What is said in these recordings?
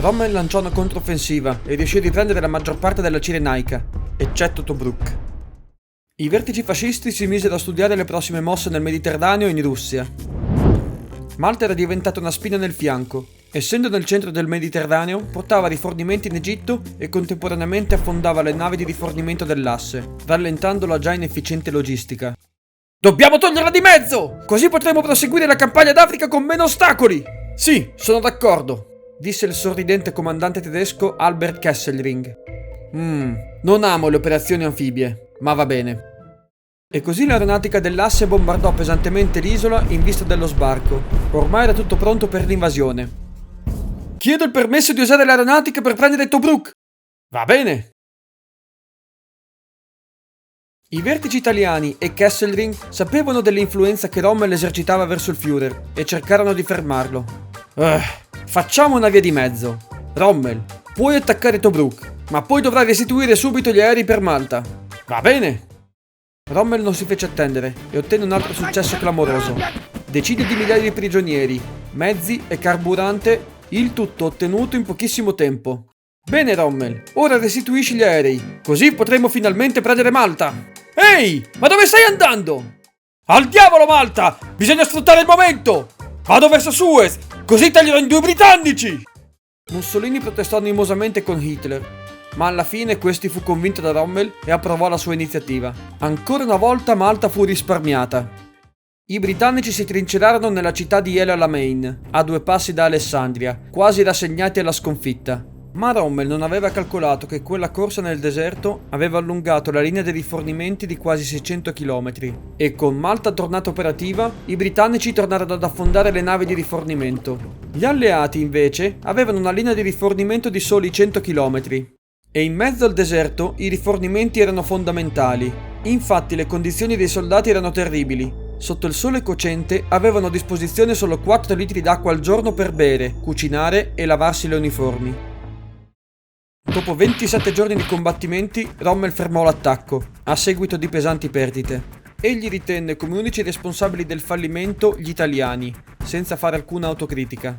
Rommel lanciò una controffensiva e riuscì a riprendere la maggior parte della Cirenaica, eccetto Tobruk. I vertici fascisti si misero a studiare le prossime mosse nel Mediterraneo e in Russia. Malta era diventata una spina nel fianco. Essendo nel centro del Mediterraneo, portava rifornimenti in Egitto e contemporaneamente affondava le navi di rifornimento dell'asse, rallentando la già inefficiente logistica. Dobbiamo toglierla di mezzo! Così potremo proseguire la campagna d'Africa con meno ostacoli! Sì, sono d'accordo, disse il sorridente comandante tedesco Albert Kesselring. Non amo le operazioni anfibie, ma va bene. E così l'aeronautica dell'asse bombardò pesantemente l'isola in vista dello sbarco. Ormai era tutto pronto per l'invasione. Chiedo il permesso di usare l'aeronautica per prendere Tobruk! Va bene! I vertici italiani e Kesselring sapevano dell'influenza che Rommel esercitava verso il Führer e cercarono di fermarlo. Facciamo una via di mezzo. Rommel, puoi attaccare Tobruk, ma poi dovrai restituire subito gli aerei per Malta. Va bene! Rommel non si fece attendere e ottenne un altro successo clamoroso. Decine di migliaia di prigionieri, mezzi e carburante, il tutto ottenuto in pochissimo tempo. Bene Rommel, ora restituisci gli aerei, così potremo finalmente prendere Malta. Ehi, ma dove stai andando? Al diavolo Malta, bisogna sfruttare il momento. Vado verso Suez, così taglierò in due i britannici. Mussolini protestò animosamente con Hitler, ma alla fine questi fu convinto da Rommel e approvò la sua iniziativa. Ancora una volta Malta fu risparmiata. I britannici si trincerarono nella città di El Alamein, a 2 passi da Alessandria, quasi rassegnati alla sconfitta. Ma Rommel non aveva calcolato che quella corsa nel deserto aveva allungato la linea dei rifornimenti di quasi 600 km e con Malta tornata operativa, i britannici tornarono ad affondare le navi di rifornimento. Gli alleati, invece, avevano una linea di rifornimento di soli 100 km. E in mezzo al deserto i rifornimenti erano fondamentali. Infatti le condizioni dei soldati erano terribili. Sotto il sole cocente avevano a disposizione solo 4 litri d'acqua al giorno per bere, cucinare e lavarsi le uniformi. Dopo 27 giorni di combattimenti, Rommel fermò l'attacco, a seguito di pesanti perdite. Egli ritenne come unici responsabili del fallimento gli italiani, senza fare alcuna autocritica.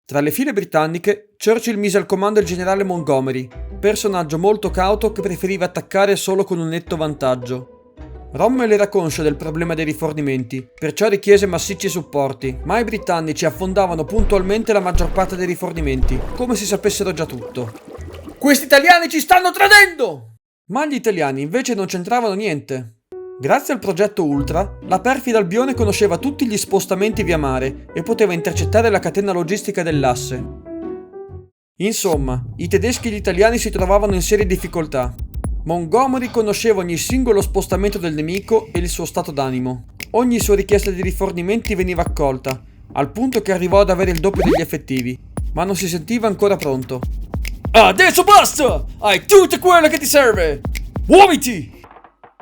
Tra le file britanniche, Churchill mise al comando il generale Montgomery, personaggio molto cauto che preferiva attaccare solo con un netto vantaggio. Rommel era conscio del problema dei rifornimenti, perciò richiese massicci supporti, ma i britannici affondavano puntualmente la maggior parte dei rifornimenti, come se sapessero già tutto. Questi italiani ci stanno tradendo! Ma gli italiani invece non c'entravano niente. Grazie al progetto Ultra, la perfida Albione conosceva tutti gli spostamenti via mare e poteva intercettare la catena logistica dell'asse. Insomma, i tedeschi e gli italiani si trovavano in serie difficoltà. Montgomery conosceva ogni singolo spostamento del nemico e il suo stato d'animo. Ogni sua richiesta di rifornimenti veniva accolta, al punto che arrivò ad avere il doppio degli effettivi, ma non si sentiva ancora pronto. Adesso basta! Hai tutto quello che ti serve! Muoviti!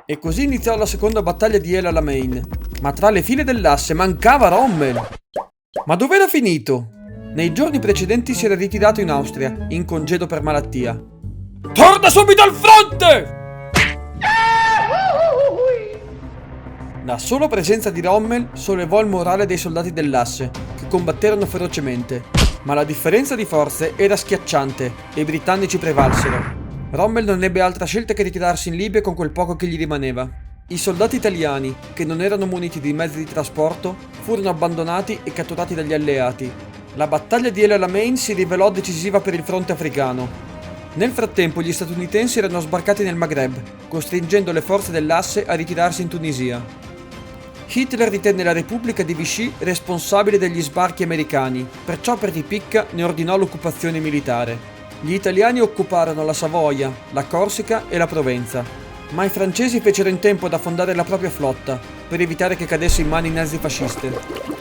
E così iniziò la seconda battaglia di El Alamein, ma tra le file dell'asse mancava Rommel. Ma dov'era finito? Nei giorni precedenti si era ritirato in Austria, in congedo per malattia. Torna subito al fronte! La sola presenza di Rommel sollevò il morale dei soldati dell'asse, che combatterono ferocemente. Ma la differenza di forze era schiacciante e i britannici prevalsero. Rommel non ebbe altra scelta che ritirarsi in Libia con quel poco che gli rimaneva. I soldati italiani, che non erano muniti di mezzi di trasporto, furono abbandonati e catturati dagli alleati. La battaglia di El Alamein si rivelò decisiva per il fronte africano. Nel frattempo gli statunitensi erano sbarcati nel Maghreb, costringendo le forze dell'asse a ritirarsi in Tunisia. Hitler ritenne la Repubblica di Vichy responsabile degli sbarchi americani, perciò per ripicca ne ordinò l'occupazione militare. Gli italiani occuparono la Savoia, la Corsica e la Provenza, ma i francesi fecero in tempo ad affondare la propria flotta per evitare che cadesse in mani nazifasciste.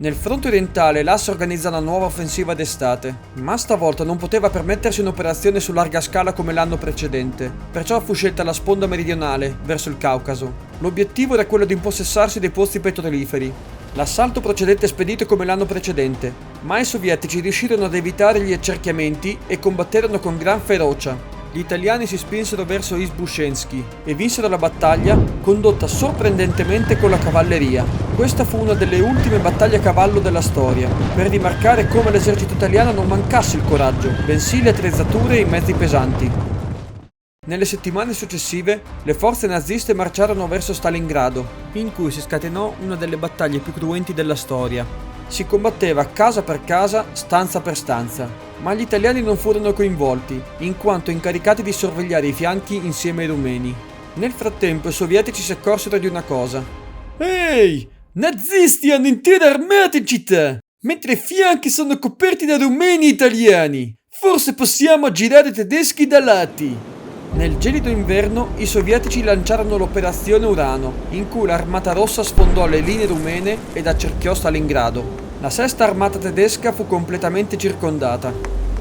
Nel fronte orientale l'asse organizza una nuova offensiva d'estate, ma stavolta non poteva permettersi un'operazione su larga scala come l'anno precedente, perciò fu scelta la sponda meridionale, verso il Caucaso. L'obiettivo era quello di impossessarsi dei pozzi petroliferi. L'assalto procedette spedito come l'anno precedente, ma i sovietici riuscirono ad evitare gli accerchiamenti e combatterono con gran ferocia. gli italiani si spinsero verso Izbušenskij e vinsero la battaglia, condotta sorprendentemente con la cavalleria. Questa fu una delle ultime battaglie a cavallo della storia, per rimarcare come l'esercito italiano non mancasse il coraggio, bensì le attrezzature e i mezzi pesanti. Nelle settimane successive, le forze naziste marciarono verso Stalingrado, in cui si scatenò una delle battaglie più cruenti della storia. Si combatteva casa per casa, stanza per stanza, ma gli italiani non furono coinvolti, in quanto incaricati di sorvegliare i fianchi insieme ai rumeni. Nel frattempo i sovietici si accorsero di una cosa. Ehi! Nazisti hanno intere armate in città, mentre i fianchi sono coperti da rumeni e italiani! Forse possiamo aggirare i tedeschi da lati! Nel gelido inverno i sovietici lanciarono l'operazione Urano, in cui l'armata rossa sfondò le linee rumene ed accerchiò Stalingrado. La sesta armata tedesca fu completamente circondata.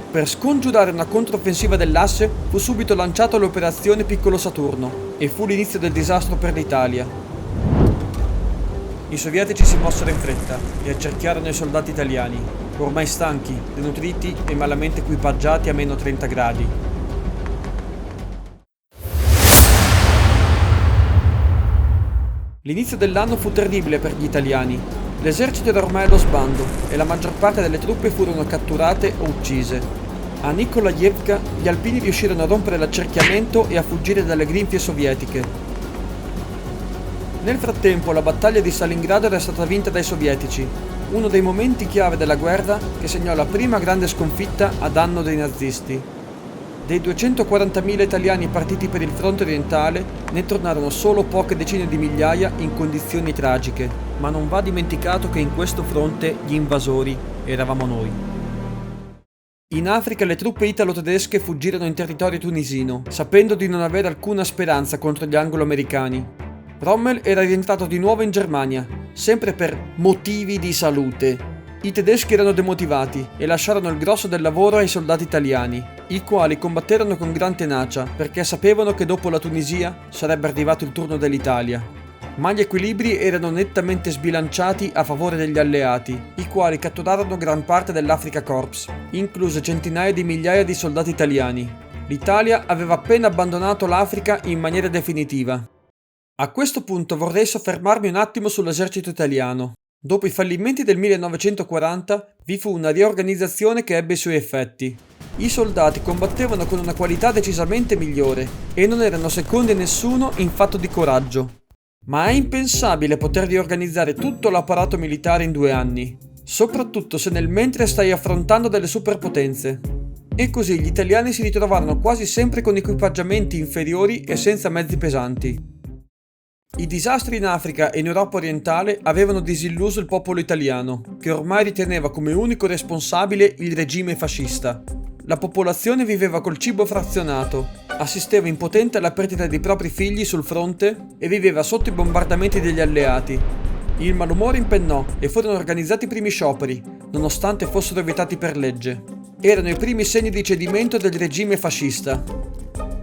Per scongiurare una controffensiva dell'asse fu subito lanciata l'operazione Piccolo Saturno e fu l'inizio del disastro per l'Italia. I sovietici si mossero in fretta e accerchiarono i soldati italiani, ormai stanchi, denutriti e malamente equipaggiati a meno 30 gradi. L'inizio dell'anno fu terribile per gli italiani. L'esercito era ormai allo sbando e la maggior parte delle truppe furono catturate o uccise. A Nikolajevka gli alpini riuscirono a rompere l'accerchiamento e a fuggire dalle grinfie sovietiche. Nel frattempo la battaglia di Stalingrado era stata vinta dai sovietici, uno dei momenti chiave della guerra che segnò la prima grande sconfitta a danno dei nazisti. Dei 240.000 italiani partiti per il fronte orientale, ne tornarono solo poche decine di migliaia in condizioni tragiche, ma non va dimenticato che in questo fronte gli invasori eravamo noi. In Africa le truppe italo-tedesche fuggirono in territorio tunisino, sapendo di non avere alcuna speranza contro gli anglo-americani. Rommel era rientrato di nuovo in Germania, sempre per motivi di salute. I tedeschi erano demotivati e lasciarono il grosso del lavoro ai soldati italiani, i quali combatterono con gran tenacia perché sapevano che dopo la Tunisia sarebbe arrivato il turno dell'Italia. Ma gli equilibri erano nettamente sbilanciati a favore degli alleati, i quali catturarono gran parte dell'Africa Corps, incluse centinaia di migliaia di soldati italiani. L'Italia aveva appena abbandonato l'Africa in maniera definitiva. A questo punto vorrei soffermarmi un attimo sull'esercito italiano. Dopo i fallimenti del 1940 vi fu una riorganizzazione che ebbe i suoi effetti. I soldati combattevano con una qualità decisamente migliore e non erano secondi a nessuno in fatto di coraggio. Ma è impensabile poter riorganizzare tutto l'apparato militare in 2 anni, soprattutto se nel mentre stai affrontando delle superpotenze. E così gli italiani si ritrovarono quasi sempre con equipaggiamenti inferiori e senza mezzi pesanti. I disastri in Africa e in Europa orientale avevano disilluso il popolo italiano, che ormai riteneva come unico responsabile il regime fascista. La popolazione viveva col cibo frazionato, assisteva impotente alla perdita dei propri figli sul fronte e viveva sotto i bombardamenti degli alleati. Il malumore impennò e furono organizzati i primi scioperi, nonostante fossero vietati per legge. Erano i primi segni di cedimento del regime fascista.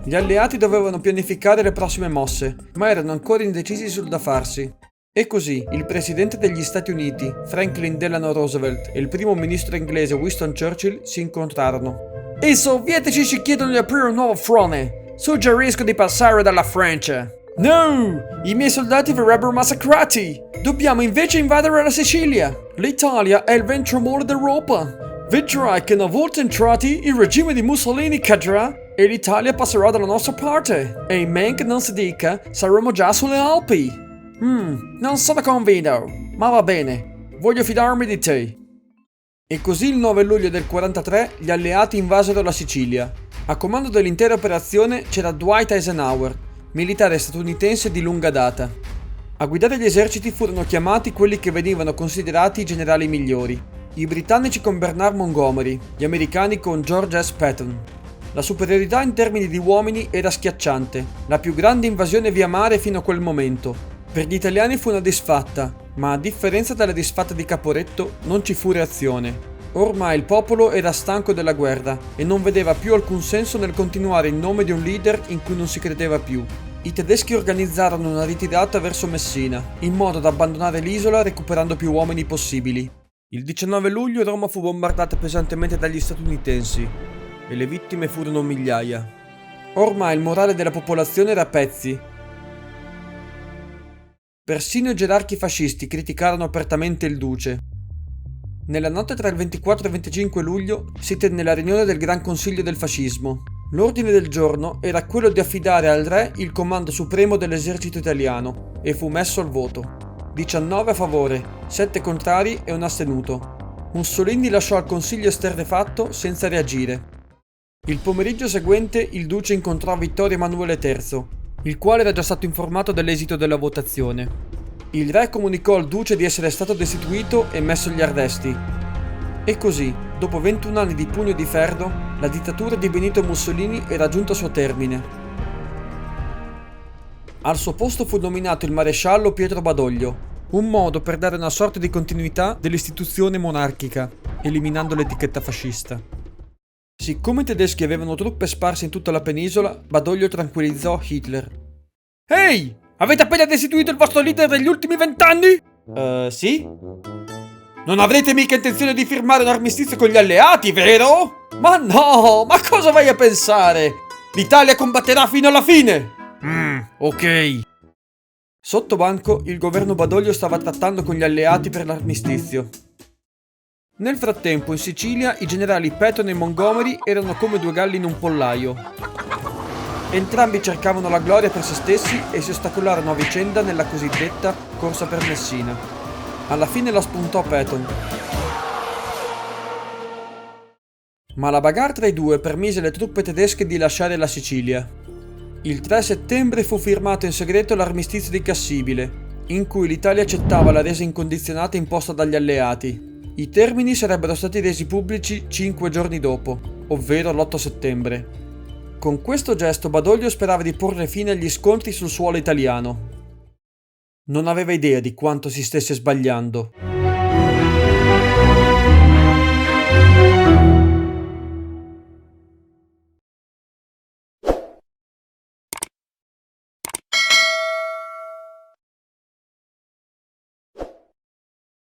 Gli alleati dovevano pianificare le prossime mosse, ma erano ancora indecisi sul da farsi. E così il presidente degli Stati Uniti, Franklin Delano Roosevelt, e il primo ministro inglese Winston Churchill si incontrarono. I sovietici ci chiedono di aprire un nuovo fronte. Suggerisco di passare dalla Francia. No! I miei soldati verrebbero massacrati! Dobbiamo invece invadere la Sicilia! L'Italia è il ventromolo d'Europa! Vedrai che una volta entrati il regime di Mussolini cadrà e l'Italia passerà dalla nostra parte. E in men che non si dica, saremo già sulle Alpi. Non sono convinto, ma va bene, voglio fidarmi di te. E così il 9 luglio del 43 gli alleati invasero la Sicilia. A comando dell'intera operazione c'era Dwight Eisenhower, militare statunitense di lunga data. A guidare gli eserciti furono chiamati quelli che venivano considerati i generali migliori. I britannici con Bernard Montgomery, gli americani con George S. Patton. La superiorità in termini di uomini era schiacciante, la più grande invasione via mare fino a quel momento. Per gli italiani fu una disfatta, ma a differenza della disfatta di Caporetto non ci fu reazione. Ormai il popolo era stanco della guerra e non vedeva più alcun senso nel continuare in nome di un leader in cui non si credeva più. I tedeschi organizzarono una ritirata verso Messina, in modo da abbandonare l'isola recuperando più uomini possibili. Il 19 luglio Roma fu bombardata pesantemente dagli statunitensi e le vittime furono migliaia. Ormai il morale della popolazione era a pezzi. Persino i gerarchi fascisti criticarono apertamente il duce. Nella notte tra il 24 e il 25 luglio si tenne la riunione del Gran Consiglio del Fascismo. L'ordine del giorno era quello di affidare al re il comando supremo dell'esercito italiano e fu messo al voto. 19 a favore, 7 contrari e un astenuto. Mussolini lasciò il consiglio esterrefatto senza reagire. Il pomeriggio seguente il duce incontrò Vittorio Emanuele III, il quale era già stato informato dell'esito della votazione. Il re comunicò al duce di essere stato destituito e messo agli arresti. E così, dopo 21 anni di pugno di ferro, la dittatura di Benito Mussolini era giunta al suo termine. Al suo posto fu nominato il maresciallo Pietro Badoglio, un modo per dare una sorta di continuità dell'istituzione monarchica, eliminando l'etichetta fascista. Siccome i tedeschi avevano truppe sparse in tutta la penisola, Badoglio tranquillizzò Hitler. Ehi! Avete appena destituito il vostro leader degli ultimi 20 anni? Sì? Non avrete mica intenzione di firmare un armistizio con gli alleati, vero? Ma no, ma cosa vai a pensare? L'Italia combatterà fino alla fine! Ok. Sotto banco, il governo Badoglio stava trattando con gli alleati per l'armistizio. Nel frattempo, in Sicilia, i generali Patton e Montgomery erano come due galli in un pollaio. Entrambi cercavano la gloria per se stessi e si ostacolarono a vicenda nella cosiddetta corsa per Messina. Alla fine la spuntò Patton. Ma la bagarre tra i due permise alle truppe tedesche di lasciare la Sicilia. Il 3 settembre fu firmato in segreto l'armistizio di Cassibile, in cui l'Italia accettava la resa incondizionata imposta dagli alleati. I termini sarebbero stati resi pubblici 5 giorni dopo, ovvero l'8 settembre. Con questo gesto Badoglio sperava di porre fine agli scontri sul suolo italiano. Non aveva idea di quanto si stesse sbagliando.